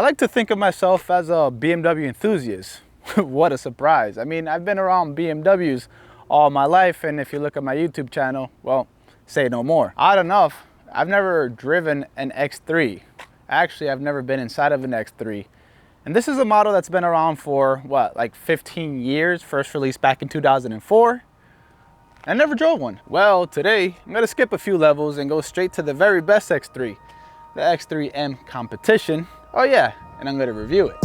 I like to think of myself as a BMW enthusiast. What a surprise. I mean, I've been around BMWs all my life, and if you look at my YouTube channel, well, say no more. Odd enough, I've never driven an X3. Actually, I've never been inside of an X3. And this is a model that's been around for, what, like 15 years? First released back in 2004. I never drove one. Well, today, I'm gonna skip a few levels and go straight to the very best X3, the X3M Competition. Oh yeah, and I'm gonna review it.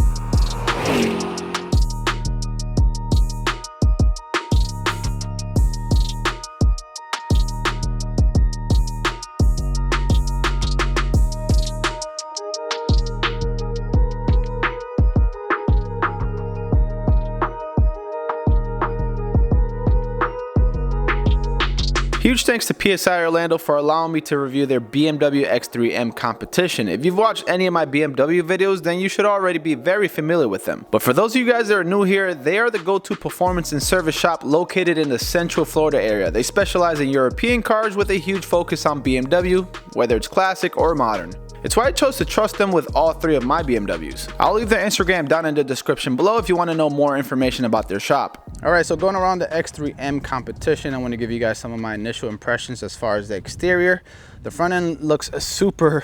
Huge thanks to PSI Orlando for allowing me to review their BMW X3M Competition. If you've watched any of my BMW videos, then you should already be very familiar with them. But for those of you guys that are new here, they are the go-to performance and service shop located in the Central Florida area. They specialize in European cars with a huge focus on BMW, whether it's classic or modern. It's why I chose to trust them with all three of my BMWs. I'll leave their Instagram down in the description below if you want to know more information about their shop. Alright, so going around the X3M Competition, I want to give you guys some of my initial impressions as far as the exterior. The front end looks super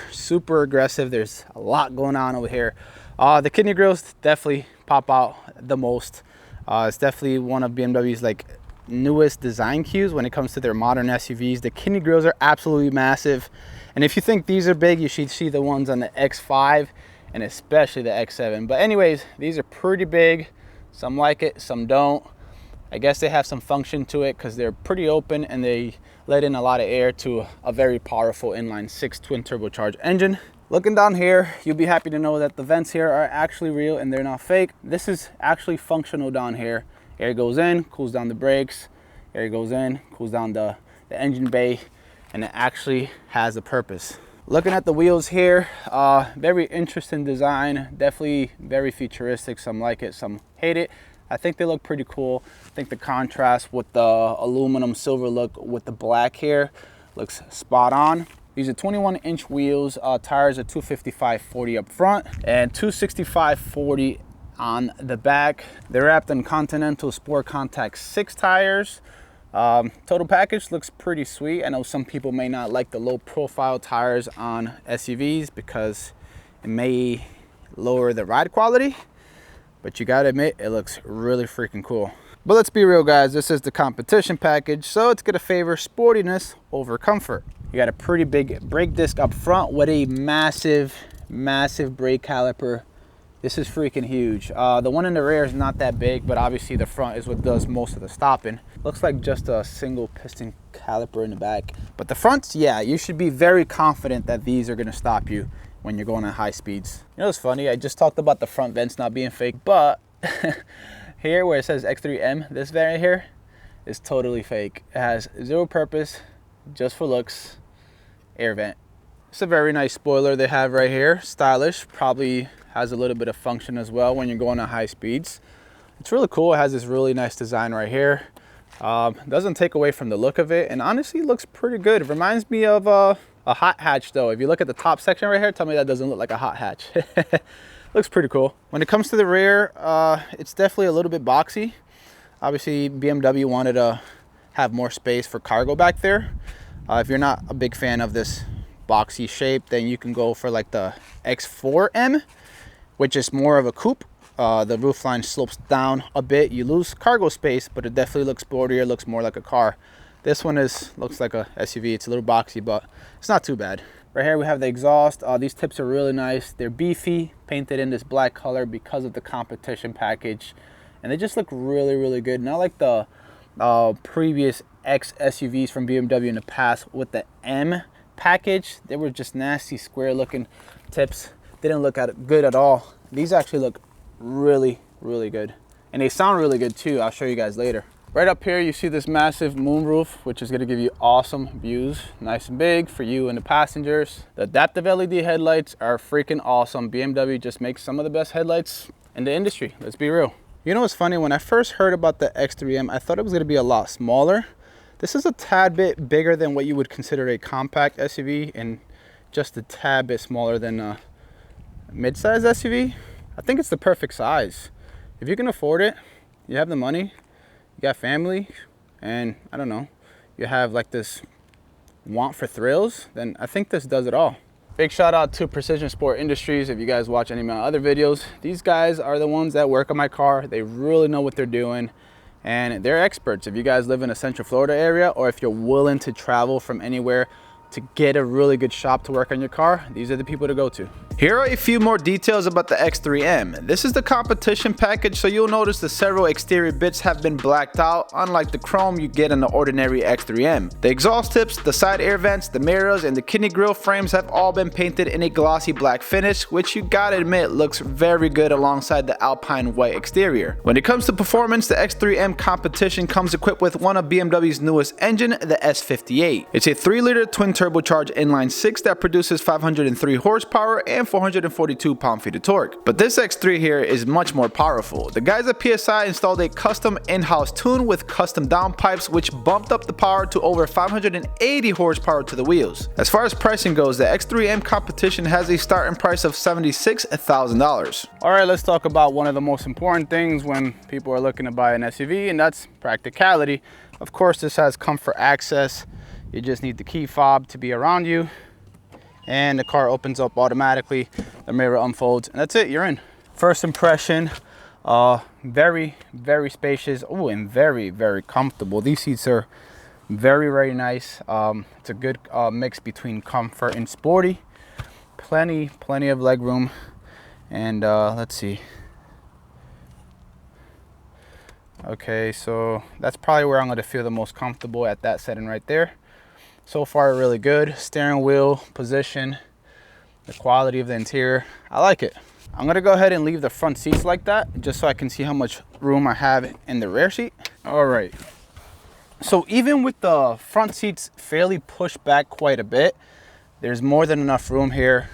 aggressive. There's a lot going on over here. The kidney grills definitely pop out the most. It's definitely one of BMW's like newest design cues when it comes to their modern SUVs. The kidney grills are absolutely massive. And if you think these are big, you should see the ones on the X5 and especially the X7. But anyways, these are pretty big. Some like it, some don't. I guess they have some function to it because they're pretty open and they let in a lot of air to a very powerful inline-6 twin turbocharged engine. Looking down here, you'll be happy to know that the vents here are actually real and they're not fake. This is actually functional down here. Air goes in, cools down the brakes. Air goes in, cools down the engine bay, and it actually has a purpose. Looking at the wheels here, very interesting design, definitely very futuristic. Some like it, some hate it. I think they look pretty cool. I think the contrast with the aluminum silver look with the black here looks spot on. These are 21-inch wheels. Tires are 255/40 up front and 265/40 on the back. They're wrapped in Continental Sport Contact 6 tires. Total package looks pretty sweet. I know some people may not like the low profile tires on SUVs because it may lower the ride quality, but you gotta admit it looks really freaking cool. But let's be real guys, this is the competition package, so it's gonna favor sportiness over comfort. You got a pretty big brake disc up front with a massive brake caliper. This is freaking huge. The one in the rear is not that big, but obviously the front is what does most of the stopping. Looks like just a single piston caliper in the back. But the fronts, yeah, you should be very confident that these are gonna stop you when you're going at high speeds. You know what's funny? I just talked about the front vents not being fake, but here where it says X3M, this vent right here is totally fake. It has zero purpose, just for looks, air vent. It's a very nice spoiler they have right here, stylish, probably has a little bit of function as well when you're going at high speeds. It's really cool. It has this really nice design right here. Doesn't take away from the look of it, and honestly looks pretty good. It reminds me of a hot hatch though. If you look at the top section right here, tell me that doesn't look like a hot hatch. Looks pretty cool. When it comes to the rear, it's definitely a little bit boxy. Obviously BMW wanted to have more space for cargo back there. If you're not a big fan of this boxy shape, then you can go for like the X4M, which is more of a coupe. The roofline slopes down a bit. You lose cargo space, but it definitely looks sportier, looks more like a car. This one looks like a SUV. It's a little boxy, but it's not too bad. Right here we have the exhaust. These tips are really nice. They're beefy, painted in this black color because of the competition package. And they just look really good. Not like the previous X SUVs from BMW in the past with the M package. They were just nasty square looking tips. They didn't look good at all. These actually look really good. And they sound really good too. I'll show you guys later. Right up here, you see this massive moonroof, which is gonna give you awesome views, nice and big for you and the passengers. The adaptive LED headlights are freaking awesome. BMW just makes some of the best headlights in the industry, let's be real. You know what's funny? When I first heard about the X3M, I thought it was gonna be a lot smaller. This is a tad bit bigger than what you would consider a compact SUV and just a tad bit smaller than mid-size SUV. I think it's the perfect size. If you can afford it, you have the money, you got family, and I don't know, you have like this want for thrills, then I think this does it all. Big shout out to Precision Sport Industries. If you guys watch any of my other videos, these guys are the ones that work on my car. They really know what they're doing, and they're experts. If you guys live in a Central Florida area, or if you're willing to travel from anywhere to get a really good shop to work on your car, these are the people to go to. Here are a few more details about the X3M. This is the competition package, so you'll notice the several exterior bits have been blacked out, unlike the chrome you get in the ordinary X3M. The exhaust tips, the side air vents, the mirrors, and the kidney grille frames have all been painted in a glossy black finish, which you gotta admit looks very good alongside the alpine white exterior. When it comes to performance, the X3M Competition comes equipped with one of BMW's newest engine, the S58. It's a 3-liter twin turbocharged inline 6 that produces 503 horsepower and 442 pound-feet of torque. But this X3 here is much more powerful. The guys at PSI installed a custom in-house tune with custom downpipes, which bumped up the power to over 580 horsepower to the wheels. As far as pricing goes, the X3M Competition has a starting price of $76,000. All right, let's talk about one of the most important things when people are looking to buy an SUV, and that's practicality. Of course, this has comfort access. You just need the key fob to be around you, and the car opens up automatically. The mirror unfolds, and that's it, you're in. First impression, very, very spacious. Oh, and very, very comfortable. These seats are very, very nice. It's a good mix between comfort and sporty. Plenty of leg room. And let's see. Okay, so that's probably where I'm going to feel the most comfortable, at that setting right there. So far, really good. Steering wheel position, the quality of the interior, I like it. I'm gonna go ahead and leave the front seats like that, just so I can see how much room I have in the rear seat. All right, so even with the front seats fairly pushed back quite a bit, there's more than enough room here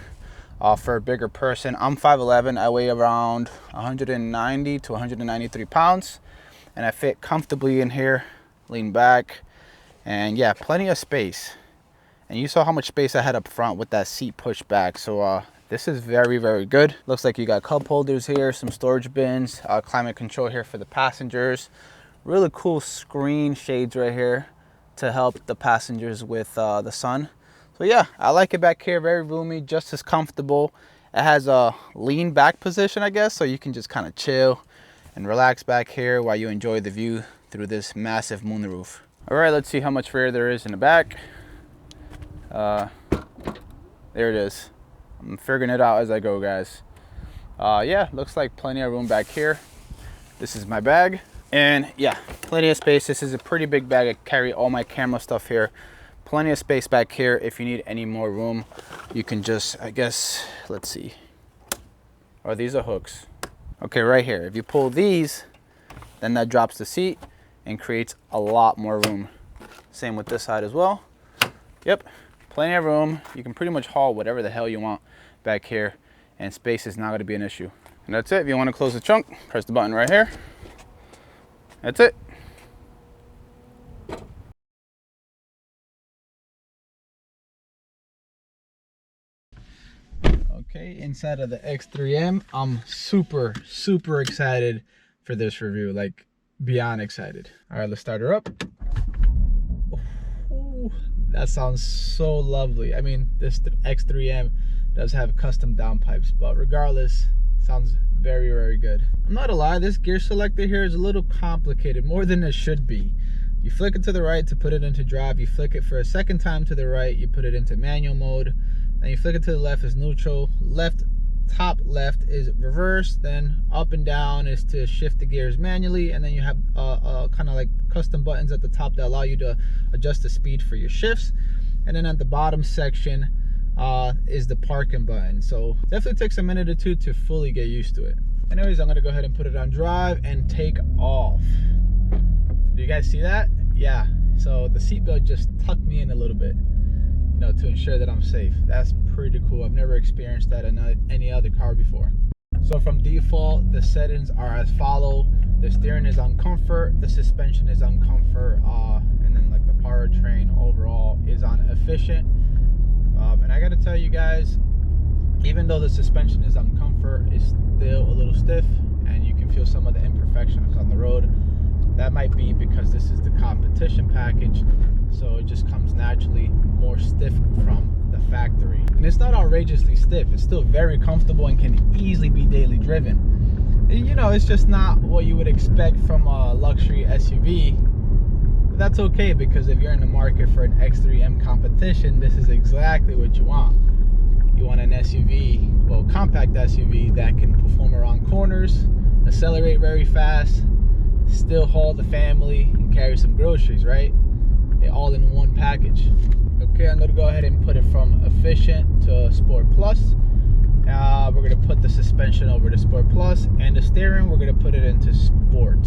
for a bigger person. I'm 5'11", I weigh around 190 to 193 pounds, and I fit comfortably in here, lean back. And yeah, plenty of space. And you saw how much space I had up front with that seat pushed back. So this is very, very good. Looks like you got cup holders here, some storage bins, climate control here for the passengers. Really cool screen shades right here to help the passengers with the sun. So yeah, I like it back here. Very roomy, just as comfortable. It has a lean back position, I guess, so you can just kind of chill and relax back here while you enjoy the view through this massive moonroof. All right, let's see how much rear there is in the back. There it is. I'm figuring it out as I go, guys. Yeah, looks like plenty of room back here. This is my bag. And yeah, plenty of space. This is a pretty big bag. I carry all my camera stuff here. Plenty of space back here. If you need any more room, you can just, I guess, let's see. Oh, these are hooks. Okay, right here. If you pull these, then that drops the seat and creates a lot more room. Same with this side as well. Yep, plenty of room. You can pretty much haul whatever the hell you want back here, and space is not going to be an issue. And that's it. If you want to close the trunk, press the button right here. That's it. Okay, inside of the X3M, I'm super excited for this review, like beyond excited. All right, let's start her up. Oh, that sounds so lovely. I mean, this X3M does have custom downpipes, but regardless, sounds very good. I'm not gonna lie, this gear selector here is a little complicated, more than it should be. You flick it to the right to put it into drive, you flick it for a second time to the right, you put it into manual mode, and you flick it to the left is neutral, top left is reverse, then up and down is to shift the gears manually, and then you have kind of like custom buttons at the top that allow you to adjust the speed for your shifts. And then at the bottom section is the parking button. So definitely takes a minute or two to fully get used to it. Anyways, I'm gonna go ahead and put it on drive and take off. Do you guys see that? Yeah, so the seatbelt just tucked me in a little bit, you know, to ensure that I'm safe. That's pretty cool. I've never experienced that in any other car before. So from default, the settings are as follow. The steering is on comfort, the suspension is on comfort, and then like the powertrain overall is on efficient. And I gotta tell you guys, Even though the suspension is on comfort, it's still a little stiff, and you can feel some of the imperfections on the road. That might be because this is the competition package, so it just comes naturally more stiff from the factory. And it's not outrageously stiff, it's still very comfortable and can easily be daily driven. You know, it's just not what you would expect from a luxury SUV. But that's okay, because if you're in the market for an X3M Competition, this is exactly what you want. You want an SUV, well, compact SUV that can perform around corners, accelerate very fast, still haul the family and carry some groceries, right? It all in one package. Okay, I'm gonna go ahead and put it from efficient to Sport Plus. We're gonna put the suspension over to Sport Plus, and the steering, we're gonna put it into Sport.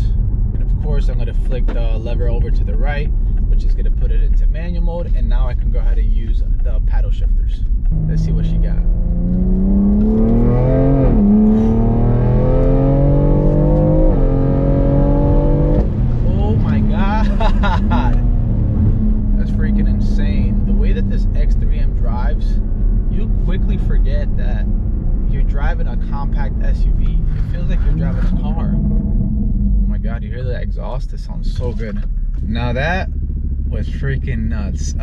And of course, I'm gonna flick the lever over to the right, which is gonna put it into manual mode, and now I can go ahead and use the paddle shifters. Let's see what she got. Oh my God, that's freaking insane. The way that this X3M drives, you quickly forget that you're driving a compact SUV. It feels like you're driving a car. Oh my God, you hear the exhaust? It sounds so good. Now that was freaking nuts.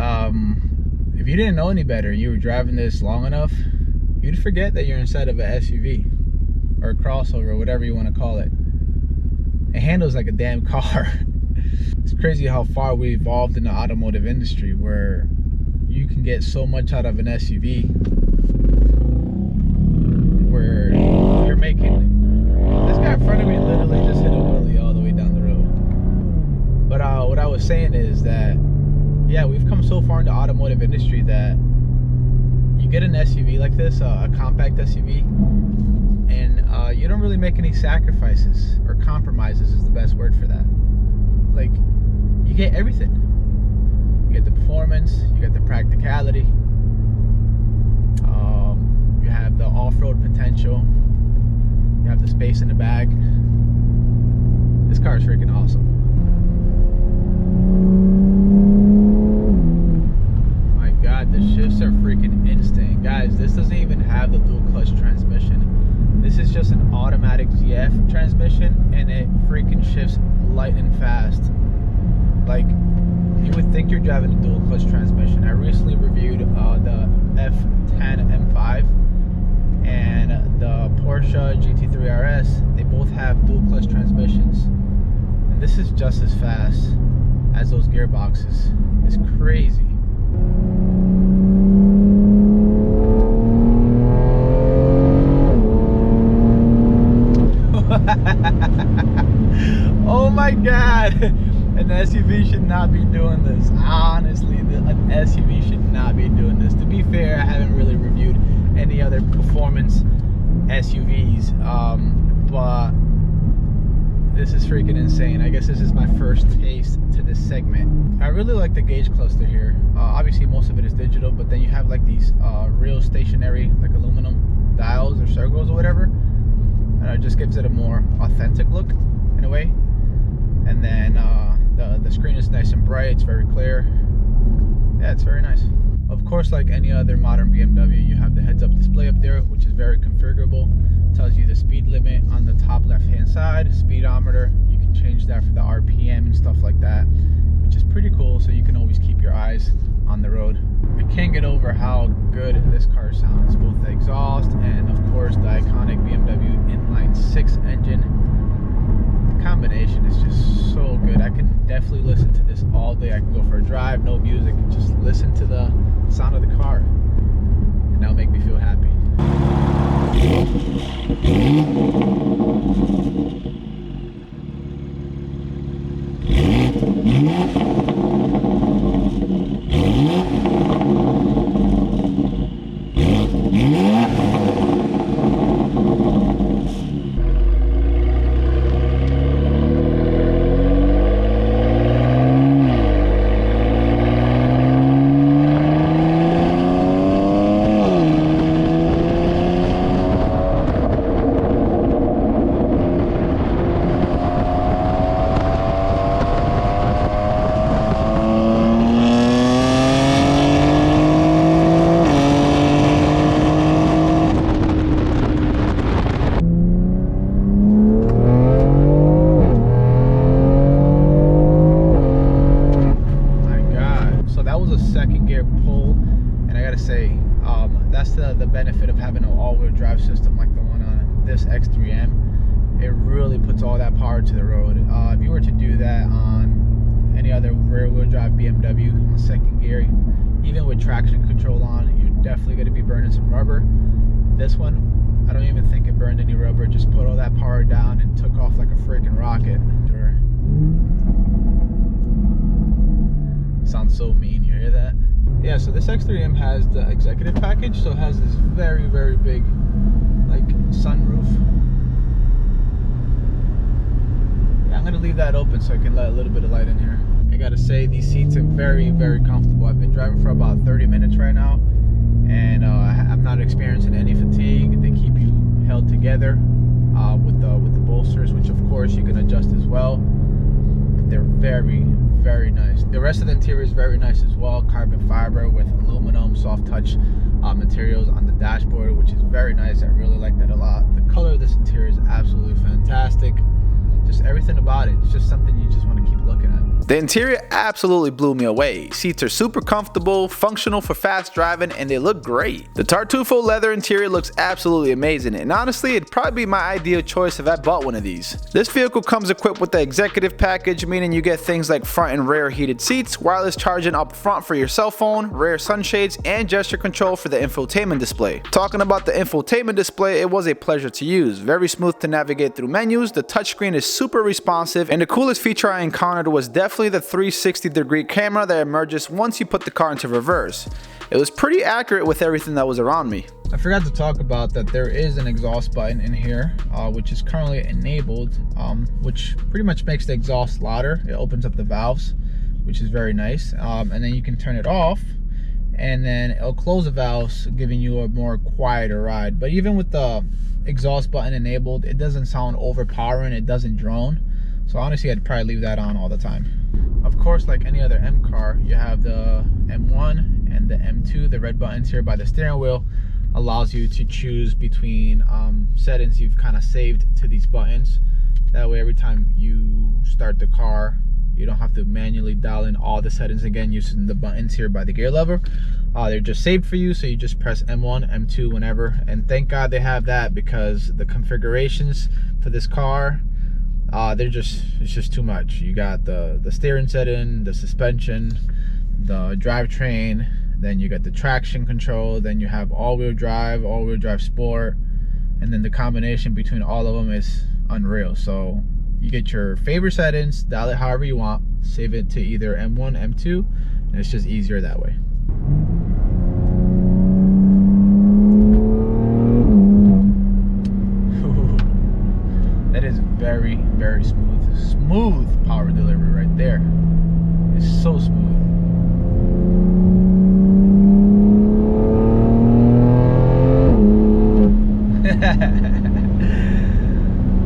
If you didn't know any better, you were driving this long enough, you'd forget that you're inside of an SUV or a crossover, whatever you want to call it. It handles like a damn car. It's crazy how far we evolved in the automotive industry, where you can get so much out of an SUV, where you're making, this guy in front of me literally just hit a wheelie all the way down the road. But what I was saying is that, yeah, we've come so far in the automotive industry that you get an SUV like this, a compact SUV, and you don't really make any sacrifices, or compromises is the best word for that. Like, you get everything. You get the performance, you get the practicality, you have the off-road potential, you have the space in the back. This car is freaking awesome. My God, the shifts are freaking instant. Guys, this doesn't even have the dual clutch transmission. This is just an automatic ZF transmission, and it freaking shifts lightning fast. Like, you would think you're driving a dual clutch transmission. I recently reviewed the F10 M5 and the Porsche GT3 RS. They both have dual clutch transmissions, and this is just as fast as those gearboxes. It's crazy. Oh my God, an SUV should not be doing this. Honestly, an SUV should not be doing this. To be fair, I haven't really reviewed any other performance SUVs, but this is freaking insane. I guess this is my first taste to this segment. I really like the gauge cluster here. Obviously most of it is digital, but then you have like these real stationary, like aluminum dials or circles or whatever, and it just gives it a more authentic look in a way. And then the screen is nice and bright, it's very clear. Yeah, it's very nice. Of course, like any other modern BMW, you have the heads-up display up there, which is very configurable. It tells you the speed limit on the top left-hand side, speedometer. You can change that for the RPM and stuff like that, which is pretty cool, so you can always keep your eyes on the road. I can't get over how good this car sounds, both the exhaust and, of course, the iconic BMW inline 6 engine. The combination is just so good. I can definitely listen to this all day. I can go for a drive, no music, and just listen to the sound of the car, and that'll make me feel happy. benefit of having an all-wheel drive system like the one on this X3M. It really puts all that power to the road. If you were to do that on any other rear-wheel drive BMW on the second gear, even with traction control on, you're definitely going to be burning some rubber. This one, I don't even think it burned any rubber. It just put all that power down and took off like a freaking rocket. Sounds so mean, you hear that? Yeah, so this X3M has the executive package, so it has this very, very big like sunroof. Yeah, I'm gonna leave that open so I can let a little bit of light in here. I gotta say, these seats are very, very comfortable. I've been driving for about 30 minutes right now, and I'm not experiencing any fatigue. They keep you held together with the bolsters, which of course you can adjust as well. But they're very, very nice. The rest of the interior is very nice as well. Carbon fiber with aluminum soft touch materials on the dashboard, which is very nice. I really like that a lot. The color of this interior is absolutely fantastic. Just everything about it, it's just something you just want to keep looking at. The interior absolutely blew me away. Seats are super comfortable, functional for fast driving, and they look great. The Tartufo leather interior looks absolutely amazing, and honestly, it'd probably be my ideal choice if I bought one of these. This vehicle comes equipped with the executive package, meaning you get things like front and rear heated seats, wireless charging up front for your cell phone, rear sunshades, and gesture control for the infotainment display. Talking about the infotainment display, it was a pleasure to use. Very smooth to navigate through menus, the touchscreen is super responsive, and the coolest feature I encountered was definitely the 360-degree camera that emerges once you put the car into reverse. It was pretty accurate with everything that was around me. I forgot to talk about that there is an exhaust button in here, which is currently enabled, which pretty much makes the exhaust louder. It opens up the valves, which is very nice, and then you can turn it off, and then it'll close the valves, giving you a more quieter ride. But even with the exhaust button enabled, it doesn't sound overpowering, it doesn't drone. So honestly, I'd probably leave that on all the time. Of course, like any other M car, you have the M1 and the M2. The red buttons here by the steering wheel allows you to choose between settings you've kind of saved to these buttons. That way, every time you start the car, you don't have to manually dial in all the settings again using the buttons here by the gear lever. They're just saved for you, so you just press M1, M2 whenever. And thank God they have that, because the configurations for this car, it's just too much. You got the steering setting, the suspension, the drivetrain, then you got the traction control, then you have all-wheel drive sport, and then the combination between all of them is unreal. So you get your favorite settings, dial it however you want, save it to either M1, M2, and it's just easier that way. That is very, very smooth power delivery right there. It's so smooth.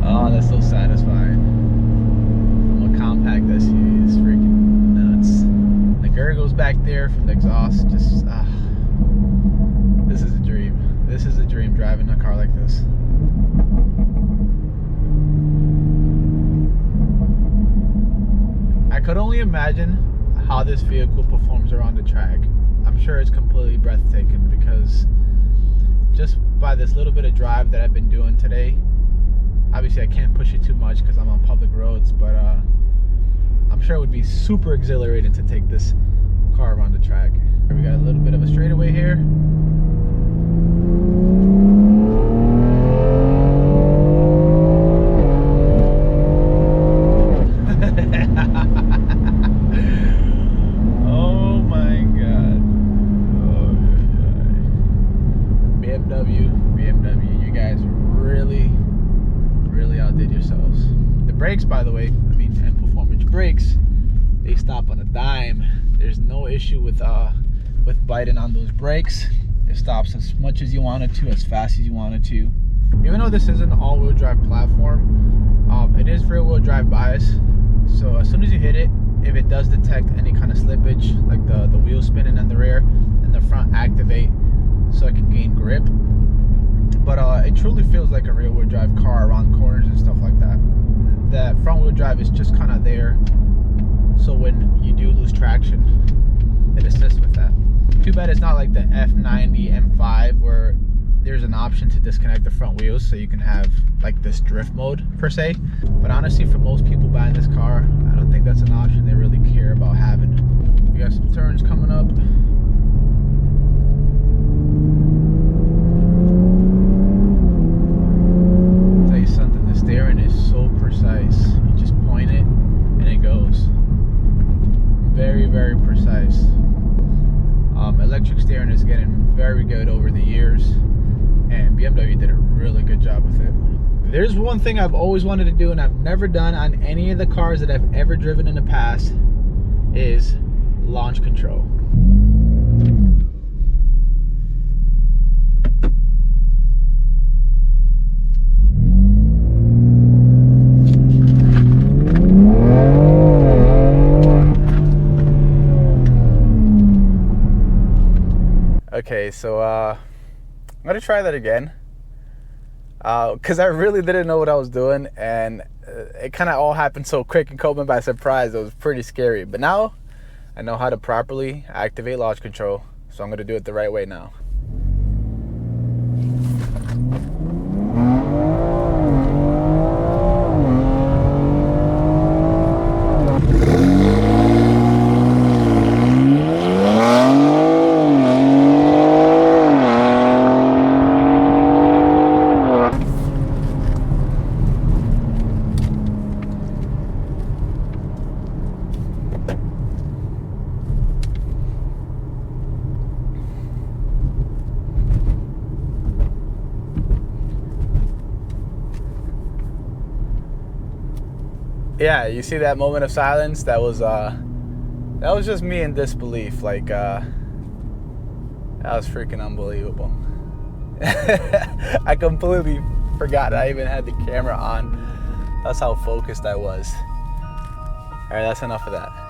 Oh, that's so satisfying. From a compact SUV, it's freaking nuts. The gurgles back there from the exhaust, just this is a dream. This is a dream, driving a car like this. I could only imagine how this vehicle performs around the track. I'm sure it's completely breathtaking, because just by this little bit of drive that I've been doing today, obviously I can't push it too much because I'm on public roads, but I'm sure it would be super exhilarating to take this car around the track. We got a little bit of a straightaway here. BMW, you guys really outdid yourselves. The brakes, by the way, and performance brakes, they stop on a dime. There's no issue with biting on those brakes. It stops as much as you want it to, as fast as you want it to. Even though this is an all-wheel drive platform, it is rear-wheel drive bias. So as soon as you hit it, if it does detect any kind of slippage, like the wheel spinning in the rear, and the front activate so it can gain grip. But it truly feels like a rear-wheel drive car around corners and stuff like that. That front-wheel drive is just kind of there, so when you do lose traction, it assists with that. Too bad it's not like the F90 M5 where there's an option to disconnect the front wheels so you can have like this drift mode per se. But honestly, for most people buying this car, I don't think that's an option they really care about having. We got some turns coming up. I'll tell you something, the steering is so precise. You just point it and it goes. Very, very precise. Electric steering is getting very good over the years, and BMW did a really good job with it. There's one thing I've always wanted to do and I've never done on any of the cars that I've ever driven in the past is launch control. Okay, so I'm gonna try that again because I really didn't know what I was doing, and it kind of all happened so quick and caught me by surprise. It was pretty scary, but now I know how to properly activate launch control, so I'm gonna do it the right way now. Yeah, you see that moment of silence? That was just me in disbelief. Like that was freaking unbelievable. I completely forgot I even had the camera on. That's how focused I was. All right, that's enough of that.